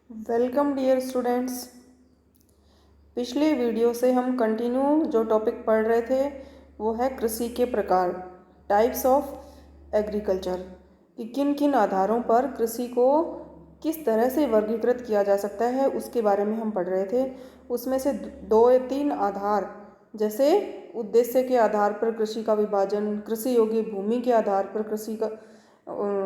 Welcome dear students. पिछले video से हम कंटिन्यू जो टॉपिक पढ़ रहे थे वो है कृषि के प्रकार, टाइप्स ऑफ एग्रीकल्चर, कि किन किन आधारों पर कृषि को किस तरह से वर्गीकृत किया जा सकता है उसके बारे में हम पढ़ रहे थे। उसमें से दो या तीन आधार, जैसे उद्देश्य के आधार पर कृषि का विभाजन, कृषि योग्य भूमि के आधार पर कृषि का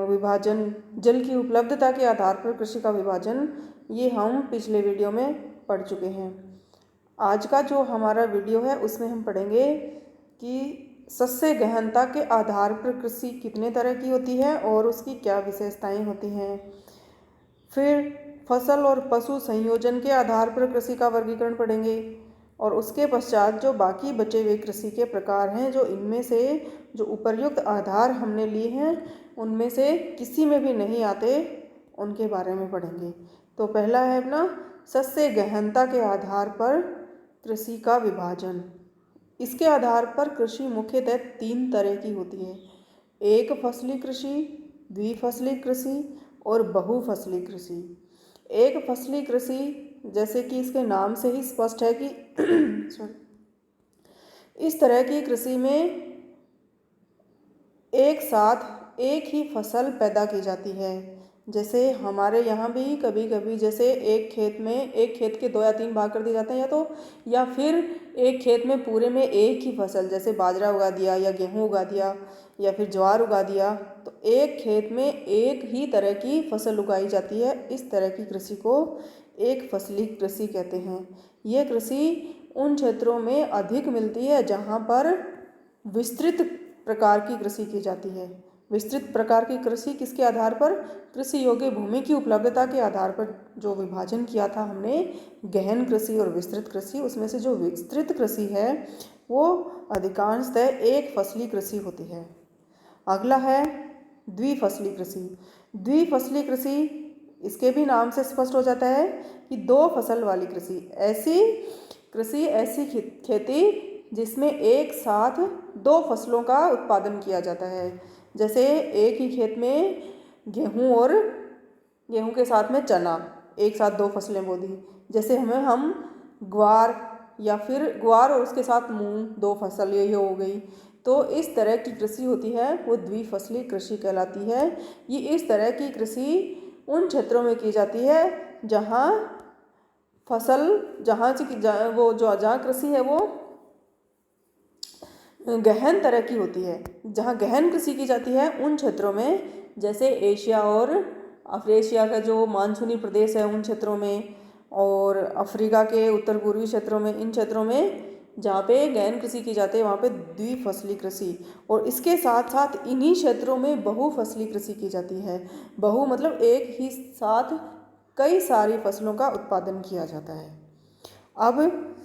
विभाजन, जल की उपलब्धता के आधार पर कृषि का विभाजन, ये हम पिछले वीडियो में पढ़ चुके हैं। आज का जो हमारा वीडियो है उसमें हम पढ़ेंगे कि सस्य गहनता के आधार पर कृषि कितने तरह की होती है और उसकी क्या विशेषताएं होती हैं। फिर फसल और पशु संयोजन के आधार पर कृषि का वर्गीकरण पढ़ेंगे और उसके पश्चात जो बाकी बचे हुए कृषि के प्रकार हैं, जो इनमें से जो उपर्युक्त आधार हमने लिए हैं उनमें से किसी में भी नहीं आते, उनके बारे में पढ़ेंगे। तो पहला है अपना सस्य गहनता के आधार पर कृषि का विभाजन। इसके आधार पर कृषि मुख्यतः तीन तरह की होती है: एक फसली कृषि, द्विफसली कृषि और बहुफसली कृषि। एक फसली कृषि, जैसे कि इसके नाम से ही स्पष्ट है कि इस तरह की कृषि में एक साथ एक ही फसल पैदा की जाती है। जैसे हमारे यहाँ भी कभी कभी जैसे एक खेत के दो या तीन भाग कर दिए जाते हैं, या फिर एक खेत में पूरे में एक ही फसल, जैसे बाजरा उगा दिया या गेहूँ उगा दिया या फिर ज्वार उगा दिया, तो एक खेत में एक ही तरह की फसल उगाई जाती है। इस तरह की कृषि को एक फसली कृषि कहते हैं। ये कृषि उन क्षेत्रों में अधिक मिलती है जहाँ पर विस्तृत प्रकार की कृषि की जाती है। विस्तृत प्रकार की कृषि किसके आधार पर? कृषि योग्य भूमि की उपलब्धता के आधार पर जो विभाजन किया था हमने, गहन कृषि और विस्तृत कृषि, उसमें से जो विस्तृत कृषि है वो अधिकांशतः एक फसली कृषि होती है। अगला है द्विफसली कृषि। द्विफसली कृषि, इसके भी नाम से स्पष्ट हो जाता है कि दो फसल वाली कृषि ऐसी खेती जिसमें एक साथ दो फसलों का उत्पादन किया जाता है। जैसे एक ही खेत में गेहूं के साथ में चना, एक साथ दो फसलें बो दी। जैसे हम ग्वार, या फिर ग्वार और उसके साथ मूंग, दो फसल ये हो गई। तो इस तरह की कृषि होती है वो द्विफसली कृषि कहलाती है। ये इस तरह की कृषि उन क्षेत्रों में की जाती है जहाँ कृषि है वो गहन तरह की होती है। जहाँ गहन कृषि की जाती है उन क्षेत्रों में, जैसे एशिया और अफ्रीशिया का जो मानसूनी प्रदेश है उन क्षेत्रों में, और अफ्रीका के उत्तर पूर्वी क्षेत्रों में, इन क्षेत्रों में जहाँ पे गहन कृषि की जाती है वहाँ पे द्विफसली कृषि। और इसके साथ साथ इन्हीं क्षेत्रों में बहुफसली कृषि की जाती है। बहु मतलब एक ही साथ कई सारी फसलों का उत्पादन किया जाता है। अब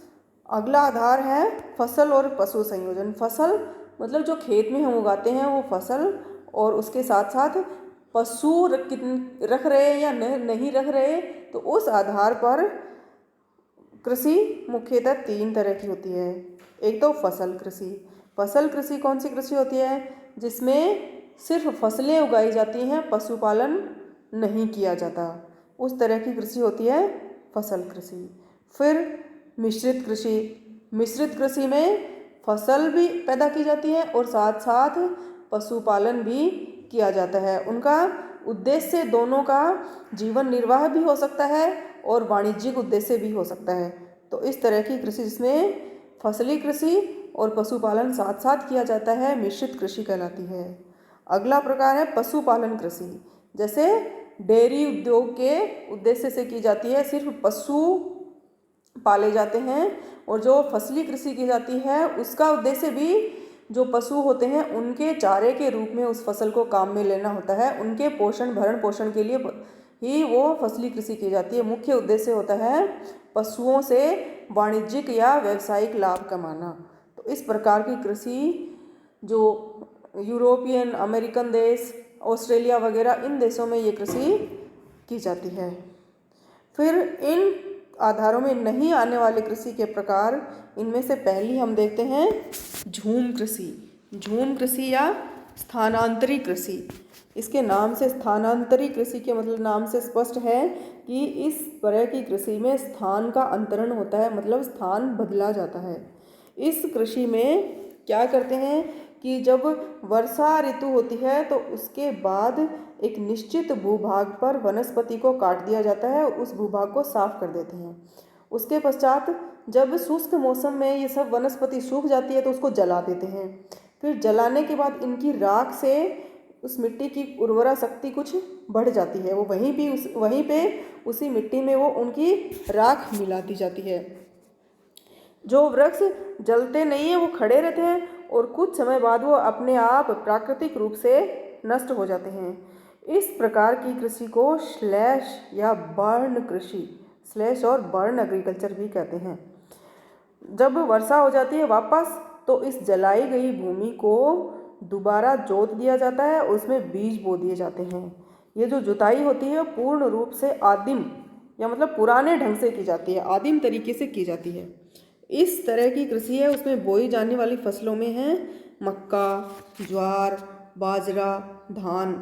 अगला आधार है फसल और पशु संयोजन। फसल मतलब जो खेत में हम उगाते हैं वो फसल, और उसके साथ साथ पशु रख रहे या नहीं रख रहे, तो उस आधार पर कृषि मुख्यतः तीन तरह की होती है। एक तो फसल कृषि। फसल कृषि कौन सी कृषि होती है? जिसमें सिर्फ फसलें उगाई जाती हैं, पशुपालन नहीं किया जाता, उस तरह की कृषि होती है फसल कृषि। फिर मिश्रित कृषि। मिश्रित कृषि में फसल भी पैदा की जाती है और साथ साथ पशुपालन भी किया जाता है। उनका उद्देश्य दोनों का जीवन निर्वाह भी हो सकता है और वाणिज्यिक उद्देश्य भी हो सकता है। तो इस तरह की कृषि जिसमें फसली कृषि और पशुपालन साथ साथ किया जाता है, मिश्रित कृषि कहलाती है। अगला प्रकार है पशुपालन कृषि। जैसे डेयरी उद्योग के उद्देश्य से की जाती है, सिर्फ पशु पाले जाते हैं। और जो फसली कृषि की जाती है उसका उद्देश्य भी जो पशु होते हैं उनके चारे के रूप में उस फसल को काम में लेना होता है। उनके भरण पोषण के लिए ही वो फसली कृषि की जाती है। मुख्य उद्देश्य होता है पशुओं से वाणिज्यिक या व्यावसायिक लाभ कमाना। तो इस प्रकार की कृषि जो यूरोपियन, अमेरिकन देश, ऑस्ट्रेलिया वगैरह, इन देशों में ये कृषि की जाती है। फिर इन आधारों में नहीं आने वाले कृषि के प्रकार, इनमें से पहली हम देखते हैं झूम कृषि। झूम कृषि या स्थानांतरी कृषि। इसके नाम से स्थानांतरी कृषि के मतलब नाम से स्पष्ट है कि इस तरह की कृषि में स्थान का अंतरण होता है, मतलब स्थान बदला जाता है। इस कृषि में क्या करते हैं कि जब वर्षा ऋतु होती है तो उसके बाद एक निश्चित भूभाग पर वनस्पति को काट दिया जाता है और उस भूभाग को साफ कर देते हैं। उसके पश्चात जब शुष्क मौसम में ये सब वनस्पति सूख जाती है तो उसको जला देते हैं। फिर जलाने के बाद इनकी राख से उस मिट्टी की उर्वरा शक्ति कुछ बढ़ जाती है। वो वहीं पे उसी मिट्टी में वो उनकी राख मिला दी जाती है। जो वृक्ष जलते नहीं हैं वो खड़े रहते हैं और कुछ समय बाद वो अपने आप प्राकृतिक रूप से नष्ट हो जाते हैं। इस प्रकार की कृषि को स्लैश या बर्न कृषि, स्लैश और बर्न एग्रीकल्चर भी कहते हैं। जब वर्षा हो जाती है वापस तो इस जलाई गई भूमि को दोबारा जोत दिया जाता है, उसमें बीज बो दिए जाते हैं। ये जो जुताई होती है पूर्ण रूप से आदिम या मतलब पुराने ढंग से की जाती है, आदिम तरीके से की जाती है। इस तरह की कृषि है, उसमें बोई जाने वाली फसलों में है मक्का, ज्वार, बाजरा, धान,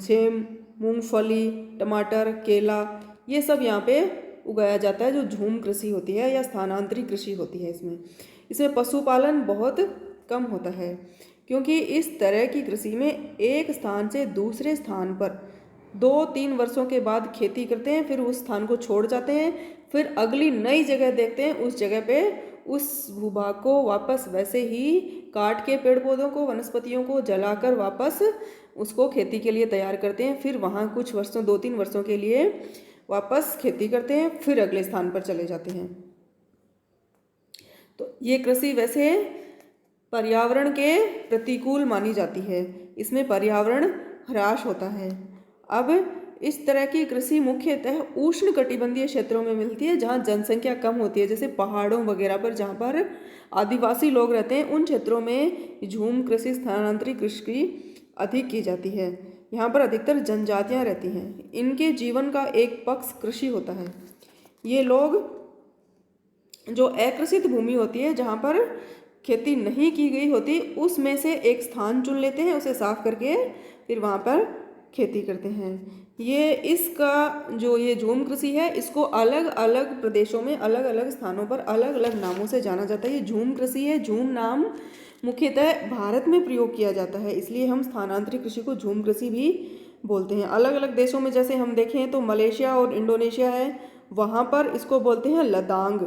सेम, मूंगफली, टमाटर, केला, ये सब यहाँ पे उगाया जाता है, जो झूम कृषि होती है या स्थानांतरी कृषि होती है। इसमें पशुपालन बहुत कम होता है, क्योंकि इस तरह की कृषि में एक स्थान से दूसरे स्थान पर 2-3 वर्षों के बाद खेती करते हैं, फिर उस स्थान को छोड़ जाते हैं, फिर अगली नई जगह देखते हैं, उस जगह पे उस भूभाग को वापस वैसे ही काट के पेड़ पौधों को, वनस्पतियों को जलाकर वापस उसको खेती के लिए तैयार करते हैं। फिर वहाँ कुछ वर्षों 2-3 वर्षों के लिए वापस खेती करते हैं, फिर अगले स्थान पर चले जाते हैं। तो ये कृषि वैसे पर्यावरण के प्रतिकूल मानी जाती है, इसमें पर्यावरण ह्रास होता है। अब इस तरह की कृषि मुख्यतः उष्ण कटिबंधीय क्षेत्रों में मिलती है, जहाँ जनसंख्या कम होती है, जैसे पहाड़ों वगैरह पर जहाँ पर आदिवासी लोग रहते हैं, उन क्षेत्रों में झूम कृषि, स्थानांतरी कृषि अधिक की जाती है। यहाँ पर अधिकतर जनजातियाँ रहती हैं। इनके जीवन का एक पक्ष कृषि होता है। ये लोग जो अकृषित भूमि होती है, जहाँ पर खेती नहीं की गई होती, उसमें से एक स्थान चुन लेते हैं, उसे साफ करके फिर वहाँ पर खेती करते हैं। ये झूम कृषि है, इसको अलग अलग प्रदेशों में अलग अलग स्थानों पर अलग अलग नामों से जाना जाता है। ये झूम कृषि है। झूम नाम मुख्यतः भारत में प्रयोग किया जाता है, इसलिए हम स्थानांतरित कृषि को झूम कृषि भी बोलते हैं। अलग अलग देशों में जैसे हम देखें तो मलेशिया और इंडोनेशिया है, वहाँ पर इसको बोलते हैं लदांग।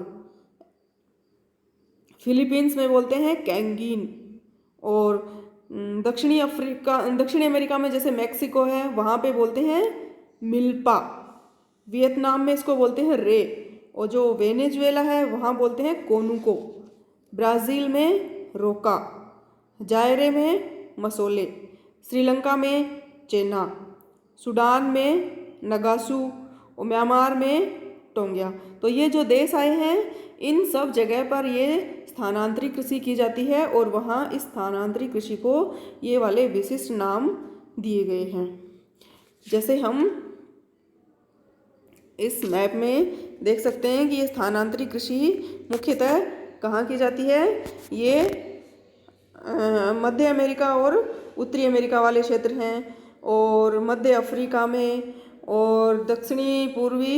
फिलीपींस में बोलते हैं कैंगीन, और दक्षिणी अमेरिका में जैसे मैक्सिको है, वहाँ पे बोलते हैं मिल्पा। वियतनाम में इसको बोलते हैं रे, और जो वेनेजुएला है वहाँ बोलते हैं कोनुको। ब्राज़ील में रोका, जायरे में मसोले, श्रीलंका में चेना, सूडान में नगासू और म्यांमार में टोंगिया। तो ये जो देश आए हैं, इन सब जगह पर ये स्थानांतरित कृषि की जाती है, और वहाँ इस स्थानांतरित कृषि को ये वाले विशिष्ट नाम दिए गए हैं। जैसे हम इस मैप में देख सकते हैं कि ये स्थानांतरित कृषि मुख्यतः कहाँ की जाती है। ये मध्य अमेरिका और उत्तरी अमेरिका वाले क्षेत्र हैं, और मध्य अफ्रीका में, और दक्षिणी पूर्वी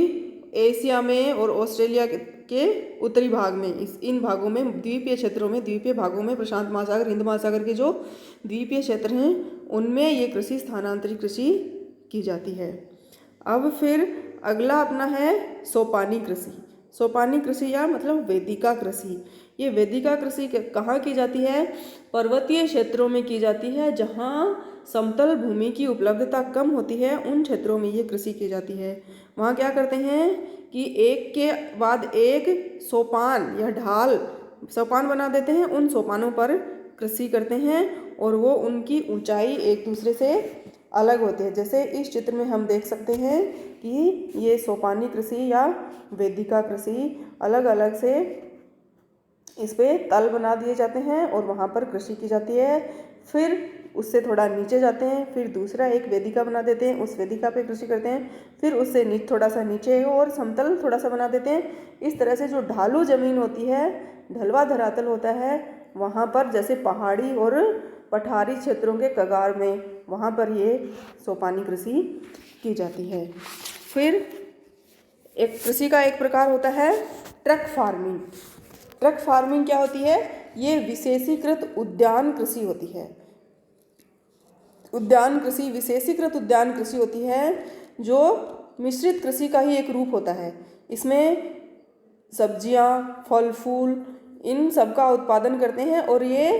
एशिया में, और ऑस्ट्रेलिया के उत्तरी भाग में। इन भागों में द्वीपीय क्षेत्रों में, द्वीपीय भागों में प्रशांत महासागर, हिंद महासागर के जो द्वीपीय क्षेत्र हैं उनमें ये कृषि स्थानांतरित कृषि की जाती है। अब फिर अगला अपना है सोपानी कृषि। सोपानी कृषि या मतलब वेदिका कृषि। ये वेदिका कृषि कहाँ की जाती है? पर्वतीय क्षेत्रों में की जाती है, जहाँ समतल भूमि की उपलब्धता कम होती है, उन क्षेत्रों में ये कृषि की जाती है। वहाँ क्या करते हैं कि एक के बाद एक सोपान या ढाल सोपान बना देते हैं, उन सोपानों पर कृषि करते हैं, और वो उनकी ऊंचाई एक दूसरे से अलग होती है। जैसे इस चित्र में हम देख सकते हैं कि ये सोपानी कृषि या वेदिका कृषि अलग अलग से इस पे तल बना दिए जाते हैं और वहाँ पर कृषि की जाती है। फिर उससे थोड़ा नीचे जाते हैं, फिर दूसरा एक वेदिका बना देते हैं, उस वेदिका पे कृषि करते हैं, फिर उससे थोड़ा सा नीचे और समतल थोड़ा सा बना देते हैं। इस तरह से जो ढालू जमीन होती है, ढलवा धरातल होता है, वहाँ पर जैसे पहाड़ी और पठारी क्षेत्रों के कगार में, वहाँ पर ये सोपानी कृषि की जाती है। फिर एक कृषि का एक प्रकार होता है ट्रक फार्मिंग। ट्रक फार्मिंग क्या होती है? ये विशेषीकृत उद्यान कृषि होती है। उद्यान कृषि, विशेषीकृत उद्यान कृषि होती है जो मिश्रित कृषि का ही एक रूप होता है। इसमें सब्जियां, फल फूल इन सब का उत्पादन करते हैं और ये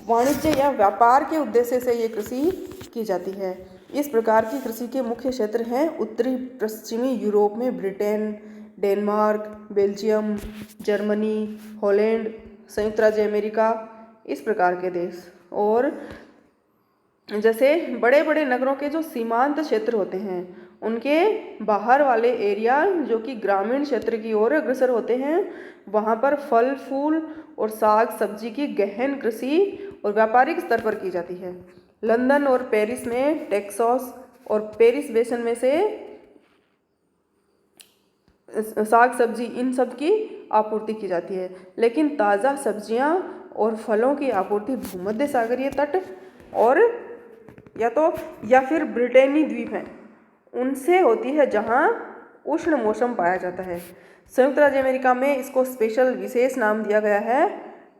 वाणिज्य या व्यापार के उद्देश्य से ये कृषि की जाती है। इस प्रकार की कृषि के मुख्य क्षेत्र हैं उत्तरी पश्चिमी यूरोप में Britain, Denmark, Belgium, Germany, Holland, संयुक्त राज्य अमेरिका, इस प्रकार के देश। और जैसे बड़े बड़े नगरों के जो सीमांत क्षेत्र होते हैं उनके बाहर वाले एरिया जो कि ग्रामीण क्षेत्र की ओर अग्रसर होते हैं, वहाँ पर फल फूल और साग सब्जी की गहन कृषि और व्यापारिक स्तर पर की जाती है। लंदन और पेरिस में टेक्सास और पेरिस बेसन में से साग सब्जी इन सब की आपूर्ति की जाती है। लेकिन ताज़ा सब्जियां और फलों की आपूर्ति भूमध्य सागरीय तट और या फिर ब्रिटेनी द्वीप हैं उनसे होती है जहां उष्ण मौसम पाया जाता है। संयुक्त राज्य अमेरिका में इसको स्पेशल विशेष नाम दिया गया है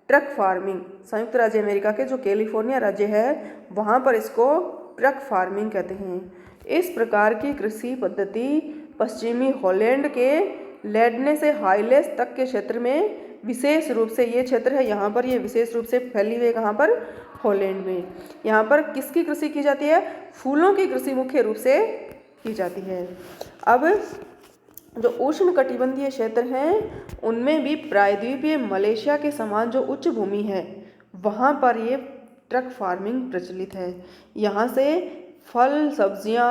ट्रक फार्मिंग। संयुक्त राज्य अमेरिका के जो कैलिफोर्निया राज्य है वहाँ पर इसको ट्रक फार्मिंग कहते हैं। इस प्रकार की कृषि पद्धति पश्चिमी हॉलैंड के लेडने से हाइलेस तक के क्षेत्र में विशेष रूप से, ये क्षेत्र है यहाँ पर, ये विशेष रूप से फैली हुई है कहाँ पर? हॉलैंड में। यहाँ पर किसकी कृषि की जाती है? फूलों की कृषि मुख्य रूप से की जाती है। अब जो उष्ण कटिबंधीय क्षेत्र हैं उनमें भी प्रायद्वीपीय मलेशिया के समान जो उच्च भूमि है वहाँ पर ये ट्रक फार्मिंग प्रचलित है। यहाँ से फल सब्जियाँ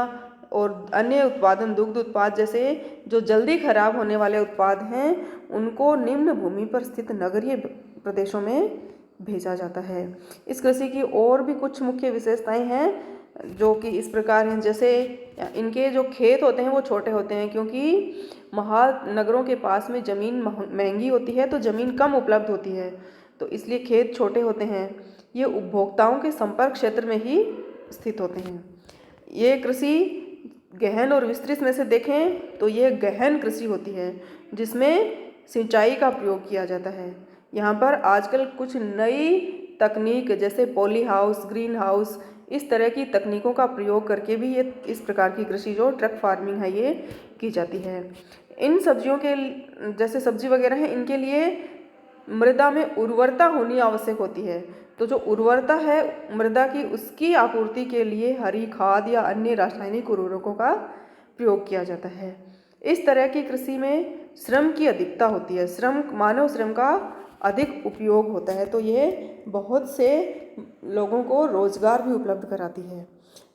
और अन्य उत्पादन, दुग्ध उत्पाद जैसे जो जल्दी खराब होने वाले उत्पाद हैं उनको निम्न भूमि पर स्थित नगरीय प्रदेशों में भेजा जाता है। इस कृषि की और भी कुछ मुख्य विशेषताएं हैं जो कि इस प्रकार हैं। जैसे इनके जो खेत होते हैं वो छोटे होते हैं क्योंकि महानगरों के पास में ज़मीन महंगी होती है तो ज़मीन कम उपलब्ध होती है, तो इसलिए खेत छोटे होते हैं। ये उपभोक्ताओं के संपर्क क्षेत्र में ही स्थित होते हैं। ये कृषि गहन और विस्तृत में से देखें तो ये गहन कृषि होती है जिसमें सिंचाई का प्रयोग किया जाता है। यहाँ पर आजकल कुछ नई तकनीक जैसे पॉली हाउस, ग्रीन हाउस, इस तरह की तकनीकों का प्रयोग करके भी ये इस प्रकार की कृषि जो ट्रक फार्मिंग है ये की जाती है। इन सब्जियों के जैसे सब्जी वगैरह हैं इनके लिए मृदा में उर्वरता होनी आवश्यक होती है। तो जो उर्वरता है मृदा की उसकी आपूर्ति के लिए हरी खाद या अन्य रासायनिक उर्वरकों का प्रयोग किया जाता है। इस तरह की कृषि में श्रम की अधिकता होती है, मानव श्रम का अधिक उपयोग होता है, तो ये बहुत से लोगों को रोजगार भी उपलब्ध कराती है।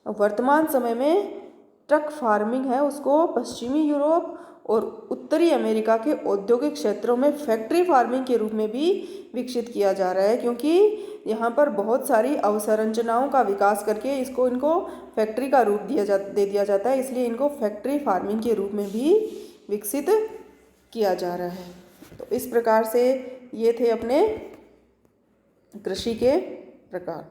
वर्तमान समय में ट्रक फार्मिंग है उसको पश्चिमी यूरोप और उत्तरी अमेरिका के औद्योगिक क्षेत्रों में फैक्ट्री फार्मिंग के रूप में भी विकसित किया जा रहा है, क्योंकि यहाँ पर बहुत सारी अवसंरचनाओं का विकास करके इनको फैक्ट्री का रूप दे दिया जाता है, इसलिए इनको फैक्ट्री फार्मिंग के रूप में भी विकसित किया जा रहा है। तो इस प्रकार से ये थे अपने कृषि के प्रकार।